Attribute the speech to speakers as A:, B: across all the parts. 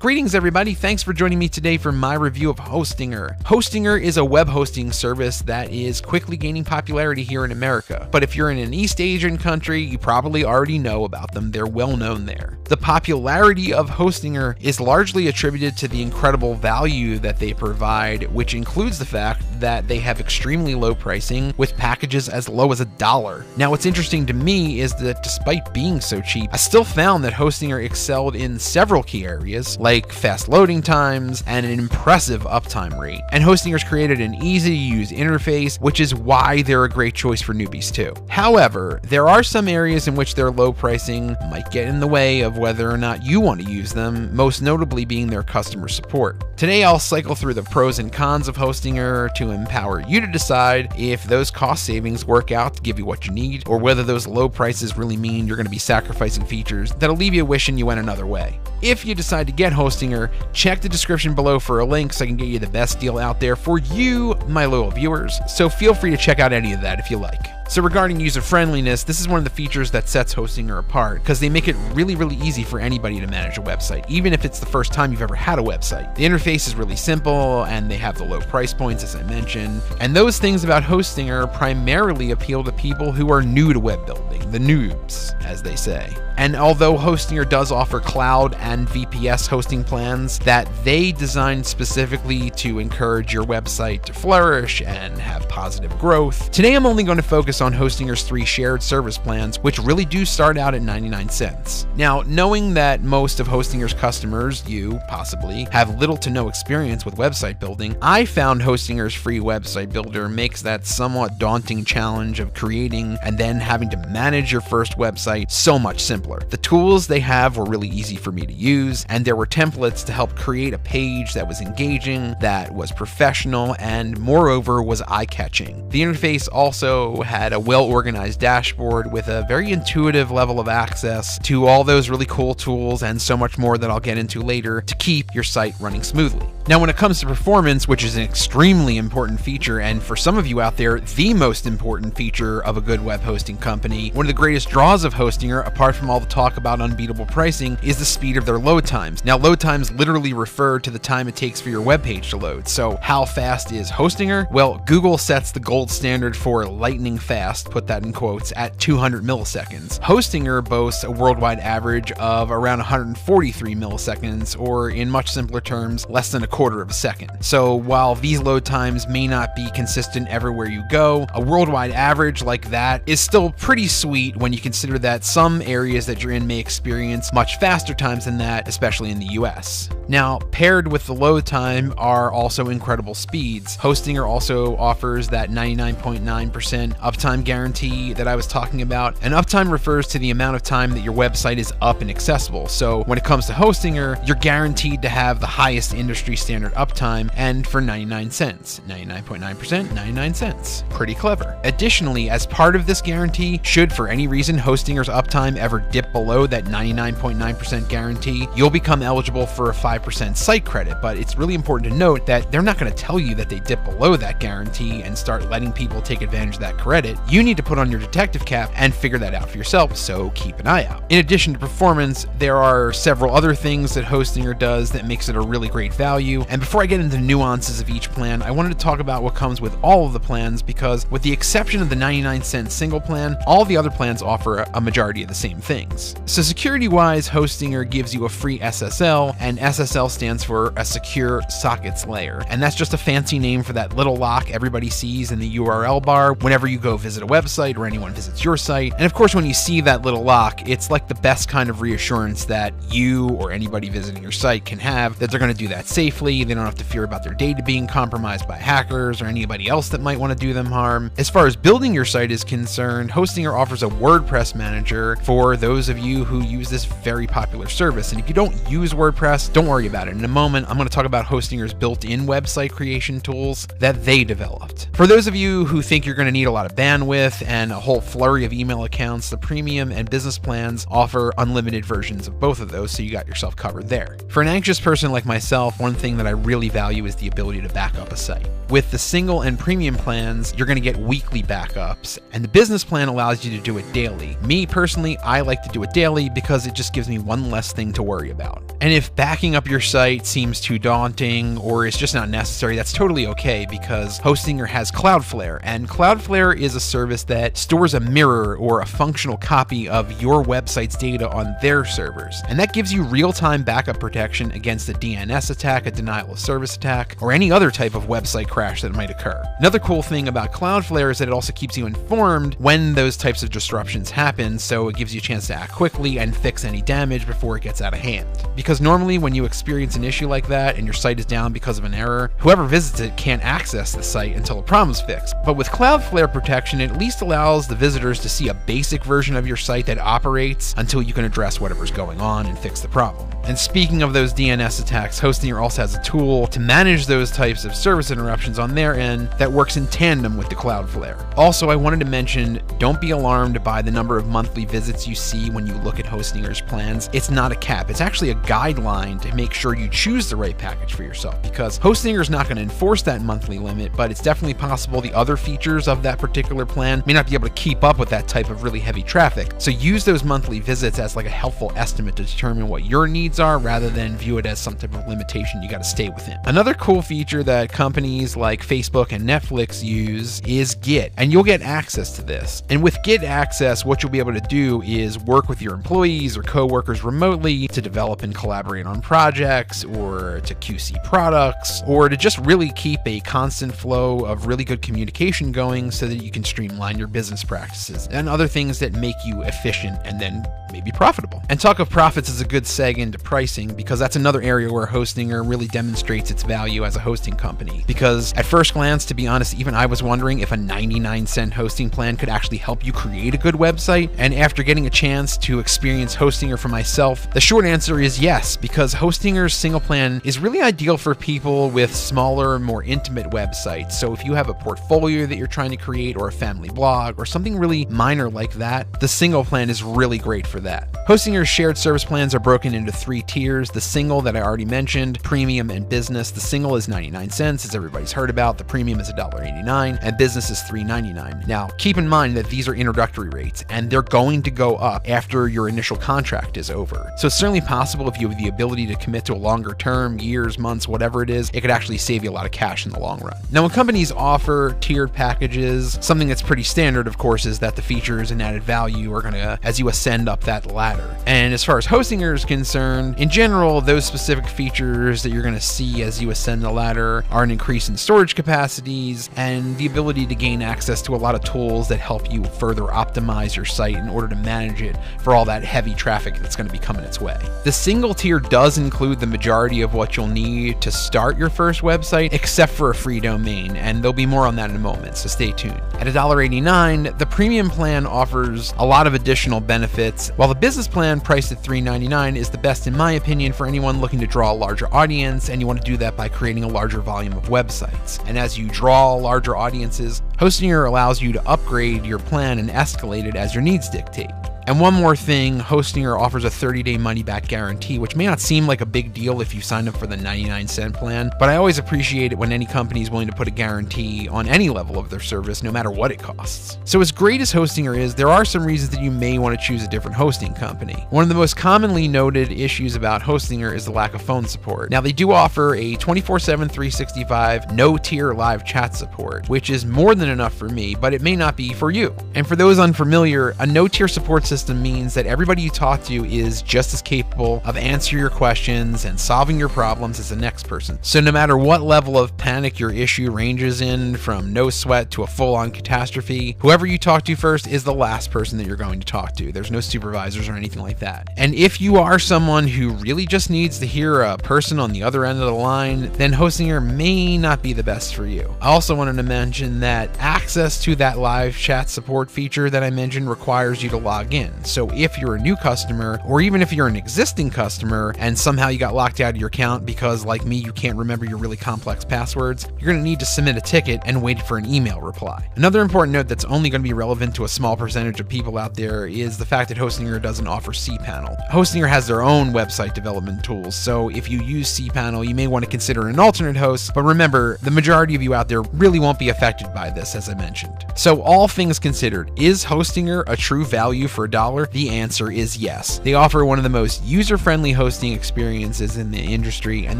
A: Greetings everybody, thanks for joining me today for my review of Hostinger. Hostinger is a web hosting service that is quickly gaining popularity here in America. But if you're in an East Asian country, you probably already know about them. They're well known there. The popularity of Hostinger is largely attributed to the incredible value that they provide, which includes the fact that they have extremely low pricing with packages as low as $1. Now what's interesting to me is that despite being so cheap, I still found that Hostinger excelled in several key areas, like fast loading times and an impressive uptime rate. And Hostinger's created an easy-to-use interface, which is why they're a great choice for newbies too. However, there are some areas in which their low pricing might get in the way of whether or not you want to use them, most notably being their customer support. Today I'll cycle through the pros and cons of Hostinger to empower you to decide if those cost savings work out to give you what you need, or whether those low prices really mean you're going to be sacrificing features that'll leave you wishing you went another way. If you decide to get Hostinger, check the description below for a link so I can get you the best deal out there for you, my loyal viewers, so feel free to check out any of that if you like. So regarding user friendliness, this is one of the features that sets Hostinger apart because they make it really easy for anybody to manage a website, even if it's the first time you've ever had a website. The interface is really simple and they have the low price points as I mentioned, and those things about Hostinger primarily appeal to people who are new to web building, the noobs, as they say. And although Hostinger does offer cloud and VPS hosting plans that they designed specifically to encourage your website to flourish and have positive growth, today I'm only going to focus on Hostinger's 3 shared service plans, which really do start out at 99 cents. Now, knowing that most of Hostinger's customers, you possibly, have little to no experience with website building, I found Hostinger's free website builder makes that somewhat daunting challenge of creating and then having to manage your first website so much simpler. The tools they have were really easy for me to use, and there were templates to help create a page that was engaging, that was professional, and moreover was eye-catching. The interface also had a well-organized dashboard with a very intuitive level of access to all those really cool tools and so much more that I'll get into later to keep your site running smoothly. Now when it comes to performance, which is an extremely important feature, and for some of you out there, the most important feature of a good web hosting company, one of the greatest draws of Hostinger, apart from all the talk about unbeatable pricing, is the speed of their load times. Now load times literally refer to the time it takes for your web page to load. So how fast is Hostinger? Well, Google sets the gold standard for lightning fast, put that in quotes, at 200 milliseconds. Hostinger boasts a worldwide average of around 143 milliseconds, or in much simpler terms, less than a quarter of a second. So while these load times may not be consistent everywhere you go, a worldwide average like that is still pretty sweet when you consider that some areas that you're in may experience much faster times than that, especially in the US. Now, paired with the load time are also incredible speeds. Hostinger also offers that 99.9% uptime guarantee that I was talking about, and uptime refers to the amount of time that your website is up and accessible. So when it comes to Hostinger, you're guaranteed to have the highest industry standard uptime, and for 99 cents. 99.9%, 99 cents. Pretty clever. Additionally, as part of this guarantee, should for any reason Hostinger's uptime ever dip below that 99.9% guarantee, you'll become eligible for a 5% site credit, but it's really important to note that they're not going to tell you that they dip below that guarantee and start letting people take advantage of that credit. You need to put on your detective cap and figure that out for yourself, so keep an eye out. In addition to performance, there are several other things that Hostinger does that makes it a really great value, and before I get into the nuances of each plan, I wanted to talk about what comes with all of the plans, because with the exception of the 99-cent single plan, all the other plans offer a majority of the same things. So security-wise, Hostinger gives you a free SSL, and SSL stands for a secure sockets layer, and that's just a fancy name for that little lock everybody sees in the URL bar whenever you go visit a website or anyone visits your site. And of course, when you see that little lock, it's like the best kind of reassurance that you or anybody visiting your site can have that they're going to do that safely. They don't have to fear about their data being compromised by hackers or anybody else that might want to do them harm. As far as building your site is concerned, Hostinger offers a WordPress manager for those of you who use this very popular service. And if you don't use WordPress, don't worry about it. In a moment, I'm going to talk about Hostinger's built-in website creation tools that they developed. For those of you who think you're going to need a lot of bandwidth and a whole flurry of email accounts, the premium and business plans offer unlimited versions of both of those, so you got yourself covered there. For an anxious person like myself, one thing that I really value is the ability to back up a site. With the single and premium plans, you're going to get weekly backups, and the business plan allows you to do it daily. Me personally, I like to do it daily because it just gives me one less thing to worry about. And if backing up up your site seems too daunting or is just not necessary, that's totally okay, because Hostinger has Cloudflare, and Cloudflare is a service that stores a mirror or a functional copy of your website's data on their servers, and that gives you real-time backup protection against a DNS attack, a denial of service attack, or any other type of website crash that might occur. Another cool thing about Cloudflare is that it also keeps you informed when those types of disruptions happen, so it gives you a chance to act quickly and fix any damage before it gets out of hand. Because normally when you experience an issue like that and your site is down because of an error, whoever visits it can't access the site until the problem's fixed. But with Cloudflare protection, it at least allows the visitors to see a basic version of your site that operates until you can address whatever's going on and fix the problem. And speaking of those DNS attacks, Hostinger also has a tool to manage those types of service interruptions on their end that works in tandem with the Cloudflare. Also, I wanted to mention, don't be alarmed by the number of monthly visits you see when you look at Hostinger's plans. It's not a cap, it's actually a guideline to make sure you choose the right package for yourself, because Hostinger is not going to enforce that monthly limit, but it's definitely possible the other features of that particular plan may not be able to keep up with that type of really heavy traffic. So use those monthly visits as like a helpful estimate to determine what your needs are, rather than view it as some type of limitation you got to stay within. Another cool feature that companies like Facebook and Netflix use is Git, and you'll get access to this. And with Git access, what you'll be able to do is work with your employees or coworkers remotely to develop and collaborate on projects, or to QC products, or to just really keep a constant flow of really good communication going so that you can streamline your business practices and other things that make you efficient and then maybe profitable. And talk of profits is a good seg into pricing, because that's another area where Hostinger really demonstrates its value as a hosting company. Because at first glance, to be honest, even I was wondering if a 99-cent hosting plan could actually help you create a good website. And after getting a chance to experience Hostinger for myself, the short answer is yes, because Hostinger's single plan is really ideal for people with smaller, more intimate websites. So if you have a portfolio that you're trying to create, or a family blog, or something really minor like that, the single plan is really great for that. Hostinger's shared service plans are broken into 3 tiers. The single that I already mentioned, premium and business. The single is 99 cents, as everybody's heard about. The premium is $1.89, and business is $3.99. Now, keep in mind that these are introductory rates, and they're going to go up after your initial contract is over. So it's certainly possible, if you have the ability to commit to a longer term, years, months, whatever it is, it could actually save you a lot of cash in the long run. Now, when companies offer tiered packages, something that's pretty standard, of course, is that the features and added value are going to, as you ascend up that ladder. And as far as Hostinger is concerned, in general, those specific features that you're going to see as you ascend the ladder are an increase in storage capacities and the ability to gain access to a lot of tools that help you further optimize your site in order to manage it for all that heavy traffic that's going to be coming its way. The single tier does include the majority of what you'll need to start your first website, except for a free domain, and there'll be more on that in a moment, so stay tuned. At $1.89, the premium plan offers a lot of additional benefits, while the business plan, priced at $3.99, is the best in my opinion for anyone looking to draw a larger audience, and you want to do that by creating a larger volume of websites. And as you draw larger audiences, Hostinger allows you to upgrade your plan and escalate it as your needs dictate. And one more thing, Hostinger offers a 30-day money-back guarantee, which may not seem like a big deal if you sign up for the 99-cent plan, but I always appreciate it when any company is willing to put a guarantee on any level of their service, no matter what it costs. So as great as Hostinger is, there are some reasons that you may want to choose a different hosting company. One of the most commonly noted issues about Hostinger is the lack of phone support. Now, they do offer a 24/7, 365, no-tier live chat support, which is more than enough for me, but it may not be for you. And for those unfamiliar, a no-tier support system means that everybody you talk to is just as capable of answering your questions and solving your problems as the next person. So no matter what level of panic your issue ranges in, from no sweat to a full-on catastrophe, whoever you talk to first is the last person that you're going to talk to. There's no supervisors or anything like that. And if you are someone who really just needs to hear a person on the other end of the line, then Hostinger may not be the best for you. I also wanted to mention that access to that live chat support feature that I mentioned requires you to log in. So if you're a new customer, or even if you're an existing customer and somehow you got locked out of your account because, like me, you can't remember your really complex passwords, you're going to need to submit a ticket and wait for an email reply. Another important note that's only going to be relevant to a small percentage of people out there is the fact that Hostinger doesn't offer cPanel. Hostinger has their own website development tools, so if you use cPanel, you may want to consider an alternate host, but remember, the majority of you out there really won't be affected by this, as I mentioned. So all things considered, is Hostinger a true value for dollar? The answer is yes. They offer one of the most user-friendly hosting experiences in the industry, and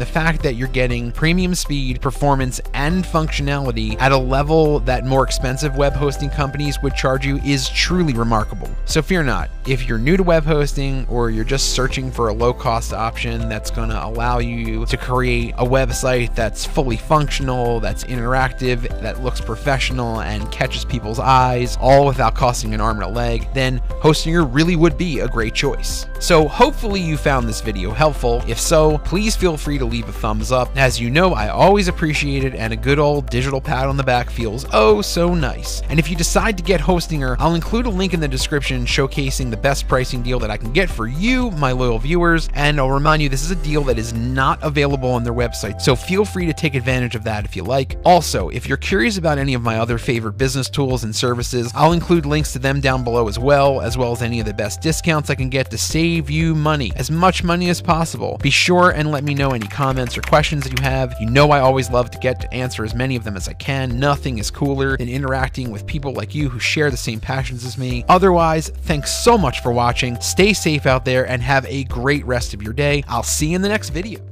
A: the fact that you're getting premium speed, performance, and functionality at a level that more expensive web hosting companies would charge you is truly remarkable. So fear not. If you're new to web hosting, or you're just searching for a low-cost option that's going to allow you to create a website that's fully functional, that's interactive, that looks professional, and catches people's eyes, all without costing an arm and a leg, then Hostinger really would be a great choice. So hopefully you found this video helpful. If so, please feel free to leave a thumbs up. As you know, I always appreciate it, and a good old digital pat on the back feels oh so nice. And if you decide to get Hostinger, I'll include a link in the description showcasing the best pricing deal that I can get for you, my loyal viewers, and I'll remind you this is a deal that is not available on their website, so feel free to take advantage of that if you like. Also, if you're curious about any of my other favorite business tools and services, I'll include links to them down below as well as any of the best discounts I can get to save you money, as much money as possible. Be sure and let me know any comments or questions that you have. You know I always love to get to answer as many of them as I can. Nothing is cooler than interacting with people like you who share the same passions as me. Otherwise, thanks so much for watching. Stay safe out there and have a great rest of your day. I'll see you in the next video.